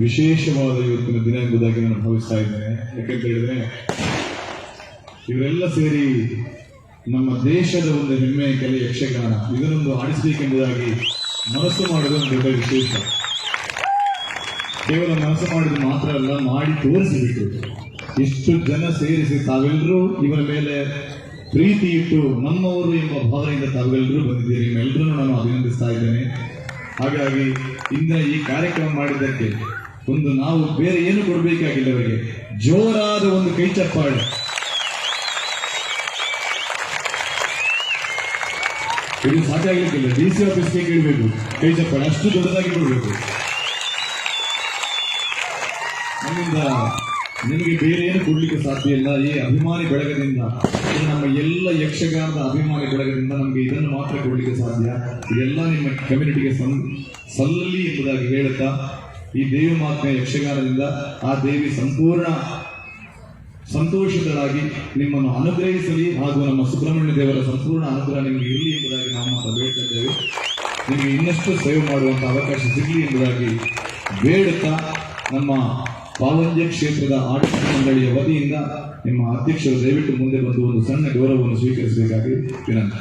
ವಿಶೇಷವಾದ ಇವತ್ತಿನ ದಿನ ಎಂಬುದಾಗಿ ನಾನು ಭಾವಿಸ್ತಾ ಇದ್ದೇನೆ. ಯಾಕಂತ ಹೇಳಿದ್ರೆ ಇವರೆಲ್ಲ ಸೇರಿ ನಮ್ಮ ದೇಶದ ಒಂದು ಹೆಮ್ಮೆಯ ಕಲೆ ಯಕ್ಷಗಾನ ಇದನ್ನೊಂದು ಆಡಿಸಬೇಕೆಂಬುದಾಗಿ ಮನಸ್ಸು ಮಾಡೋದು ಒಂದು ದೊಡ್ಡ ವಿಶೇಷ. ಕೇವಲ ಮನಸ್ಸು ಮಾಡಿದ್ದು ಮಾತ್ರ ಅಲ್ಲ, ಮಾಡಿ ತೋರಿಸಿಬಿಟ್ಟು ಇಷ್ಟು ಜನ ಸೇರಿಸಿ ತಾವೆಲ್ಲರೂ ಇವರ ಮೇಲೆ ಪ್ರೀತಿ ಇಟ್ಟು ನಮ್ಮವರು ಎಂಬ ಭಾವನೆಯಿಂದ ತಾವೆಲ್ಲರೂ ಬಂದಿದ್ದೀರಿ. ನಿಮ್ಮೆಲ್ಲರೂ ನಾನು ಅಭಿನಂದಿಸ್ತಾ ಇದ್ದೇನೆ. ಹಾಗಾಗಿ ಇಂದಿನ ಈ ಕಾರ್ಯಕ್ರಮ ಮಾಡಿದ್ದಕ್ಕೆ ಒಂದು ನಾವು ಬೇರೆ ಏನು ಕೊಡಬೇಕಾಗಿಲ್ಲ, ಅವರಿಗೆ ಜೋರಾದ ಒಂದು ಕೈ ಚಪ್ಪಾಳೆ. ಇದು ಸಾಕಾಗಲಿಕ್ಕಿಲ್ಲ, DC ಆಫೀಸ್ಗೆ ಕೇಳಬೇಕು ಕೈ ಚಪ್ಪಾಳೆ, ಅಷ್ಟು ದೊಡ್ಡದಾಗಿ ಕೊಡಬೇಕು. ನಮ್ಮಿಂದ ನಿಮಗೆ ಬೇರೆ ಏನು ಕೊಡ್ಲಿಕ್ಕೆ ಸಾಧ್ಯ ಇಲ್ಲ. ಈ ಅಭಿಮಾನಿ ಬಳಗದಿಂದ, ನಮ್ಮ ಎಲ್ಲ ಯಕ್ಷಗಾನದ ಅಭಿಮಾನಿ ಬಳಗದಿಂದ ನಮಗೆ ಇದನ್ನು ಮಾತ್ರ ಕೊಡ್ಲಿಕ್ಕೆ ಸಾಧ್ಯ. ಇದೆಲ್ಲ ನಿಮ್ಮ ಕಮ್ಯುನಿಟಿಗೆ ಸಲ್ಲಲಿ ಎಂಬುದಾಗಿ ಹೇಳುತ್ತಾ, ಈ ದೇವಿ ಮಾತೆಯ ಯಕ್ಷಗಾನದಿಂದ ಆ ದೇವಿ ಸಂಪೂರ್ಣ ಸಂತೋಷಿತರಾಗಿ ನಿಮ್ಮನ್ನು ಅನುಗ್ರಹಿಸಲಿ ಹಾಗೂ ನಮ್ಮ ಸುಬ್ರಹ್ಮಣ್ಯ ದೇವರ ಸಂಪೂರ್ಣ ಅನುಗ್ರಹ ನಿಮಗೆ ಇರಲಿ ಎಂಬುದಾಗಿ ನಾವು ಮಾತ್ರ ಬೇಡ್ತಾ ಇದ್ದೇವೆ. ನಿಮಗೆ ಇನ್ನಷ್ಟು ಸೇವೆ ಮಾಡುವಂಥ ಅವಕಾಶ ಸಿಗಲಿ ಎಂಬುದಾಗಿ ಬೇಡುತ್ತಾ, ನಮ್ಮ ಪಾವಂಜೆ ಕ್ಷೇತ್ರದ ಆಡಳಿತ ಮಂಡಳಿಯ ವತಿಯಿಂದ ನಿಮ್ಮ ಅಧ್ಯಕ್ಷರು ದಯವಿಟ್ಟು ಮುಂದೆ ಬಂದು ಒಂದು ಸಣ್ಣ ಗೌರವವನ್ನು ಸ್ವೀಕರಿಸಬೇಕಾಗಿ ವಿನಂತಿ.